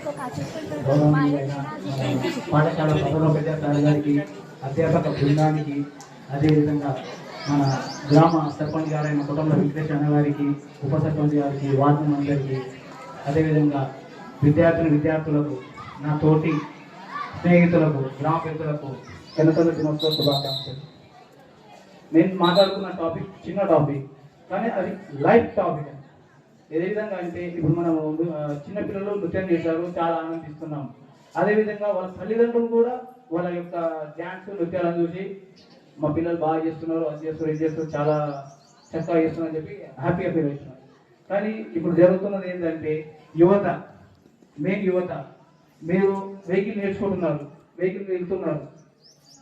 గౌరవనీయులైన పాఠశాల ప్రధానోపాధ్యాయులు గారికి, అధ్యాపక బృందానికి, అదేవిధంగా మన గ్రామ సర్పంచ్ గారైన కుటుంబ వెంకటేశ్వర గారికి, ఉప సర్పంచ్ గారికి, వార్డు మెంబర్కి, అదేవిధంగా విద్యార్థులకు, నా తోటి స్నేహితులకు, గ్రామ పెద్దలకు గణతంత్ర దినోత్సవ శుభాకాంక్షలు. నేను మాట్లాడుకున్న టాపిక్ చిన్న టాపిక్, కానీ అది లైఫ్ టాపిక్. ఏ విధంగా అంటే ఇప్పుడు మనం చిన్నపిల్లలు నృత్యం చేశారు, చాలా ఆనందిస్తున్నాం. అదేవిధంగా వాళ్ళ తల్లిదండ్రులు కూడా వాళ్ళ యొక్క డ్యాన్స్ నృత్యాలను చూసి మా పిల్లలు బాగా చేస్తున్నారు, అది చేస్తారు, ఇది చేస్తారు, చాలా చక్కగా చేస్తున్నారు అని చెప్పి హ్యాపీగా ఫీల్ అవుతున్నారు. కానీ ఇప్పుడు జరుగుతున్నది ఏంటంటే మెయిన్ యువత మీరు వెహికల్ నేర్చుకుంటున్నారు, వెహికల్ వెళ్తున్నారు,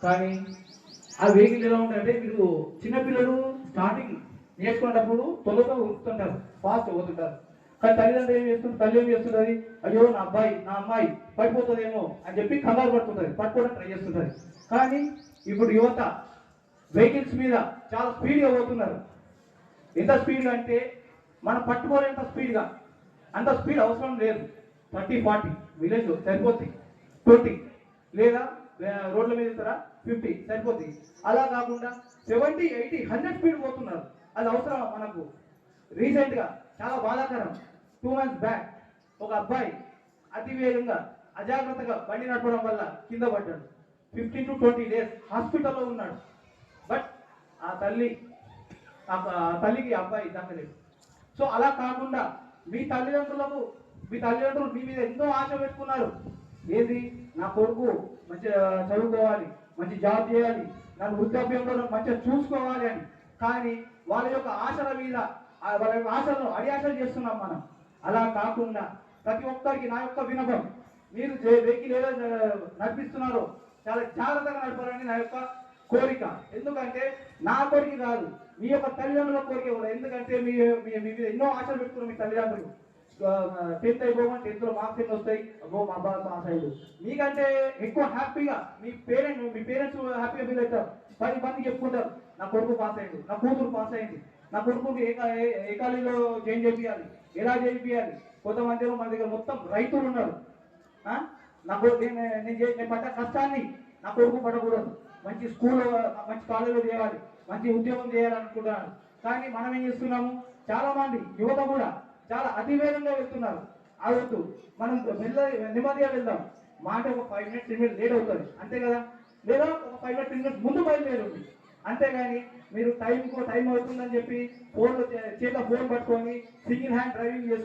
కానీ ఆ వెహికల్ ఎలా ఉంటుందంటే మీరు చిన్నపిల్లలు స్టార్టింగ్ నేర్చుకునేటప్పుడు తొందరగా ఉరుకుతుంటారు, ఫాస్ట్ పోతుంటారు. కానీ తల్లిదండ్రులు ఏం చేస్తుంది, తల్లి ఏం చేస్తుంది, అయ్యో నా అమ్మాయి పడిపోతుందేమో అని చెప్పి కంగారు పడుతుంటుంది, పట్టుకోవడం ట్రై చేస్తుంటుంది. కానీ ఇప్పుడు యువత వెహికల్స్ మీద చాలా స్పీడ్గా పోతున్నారు. ఎంత స్పీడ్గా అంటే మనం పట్టుకోలేంత స్పీడ్గా, అంత స్పీడ్ అవసరం లేదు. 30-40 విలేజ్ సరిపోద్ది, 20 లేదా రోడ్ల మీద ఇస్తారా 50 సరిపోద్ది. అలా కాకుండా 70, 80, 100 స్పీడ్ పోతున్నారు. అది అవసరం మనకు. రీసెంట్గా చాలా బాధాకరం, 2 months బ్యాక్ ఒక అబ్బాయి అతివేగంగా అజాగ్రత్తగా బండి నడపడం వల్ల కింద పడ్డాడు. 15 to 20 days హాస్పిటల్లో ఉన్నాడు. బట్ ఆ తల్లికి అబ్బాయి దక్కలేదు. సో అలా కాకుండా మీ తల్లిదండ్రులు మీ మీద ఎంతో ఆశ పెట్టుకున్నారు. ఏది, నా కొడుకు మంచిగా చదువుకోవాలి, మంచి జాబ్ చేయాలి, నన్ను వృద్ధాప్యంలో మంచిగా చూసుకోవాలి అని. కానీ వాళ్ళ యొక్క ఆశల మీద వాళ్ళ యొక్క ఆశలను అడియాశలు చేస్తున్నాం మనం. అలా కాకుండా ప్రతి ఒక్కరికి నా యొక్క వినపం, మీరు వెహికల్ ఏదో నడిపిస్తున్నారో చాలా జాగ్రత్తగా నడపాలని నా యొక్క కోరిక. ఎందుకంటే నా కోరిక కాదు, మీ యొక్క తల్లిదండ్రుల కోరిక కూడా. ఎందుకంటే మీ మీద ఎన్నో ఆశలు పెట్టుకున్నారు మీ తల్లిదండ్రులు. 10th అయిపోమని 10th లో మార్క్స్ ఎన్ని వస్తాయి, అబ్బో మా అబ్బా పాస్ అయ్యాడు. మీకంటే ఎక్కువ హ్యాపీగా మీ పేరెంట్స్ హ్యాపీగా ఫీల్ అవుతారు. 10 మందికి చెప్పుకుంటారు, నా కొడుకు పాస్ అయ్యాడు, నా కూతురు పాస్ అయింది, నా కొడుకుకి ఏ కాలేజీలో జాయిన్ చేయాలి, ఎలా చేయాలి. కొంతమంది మన దగ్గర మొత్తం రైతులు ఉన్నారు. నేను పడ్డ కష్టాన్ని నా కొడుకు పడకూడదు, మంచి స్కూల్లో మంచి కాలేజీలో చేయాలి, మంచి ఉద్యోగం చేయాలనుకుంటున్నాను. కానీ మనం ఏం చేస్తున్నాము, చాలా మంది యువత కూడా చాలా అతివేగంగా వెళ్తున్నారు. ఆగుతూ మనం నెమ్మదిగా వెళ్దాం. మాట ఒక 5 minutes 10 minutes లేట్ అవుతుంది అంతే కదా, లేదా ఒక 5 minutes 10 minutes ముందు బయలుదేరండి. అంతేగాని మీరు టైం అవుతుందని చెప్పి చేతిలో ఫోన్ పట్టుకొని సింగిల్ హ్యాండ్ డ్రైవింగ్ చేసుకుంటారు.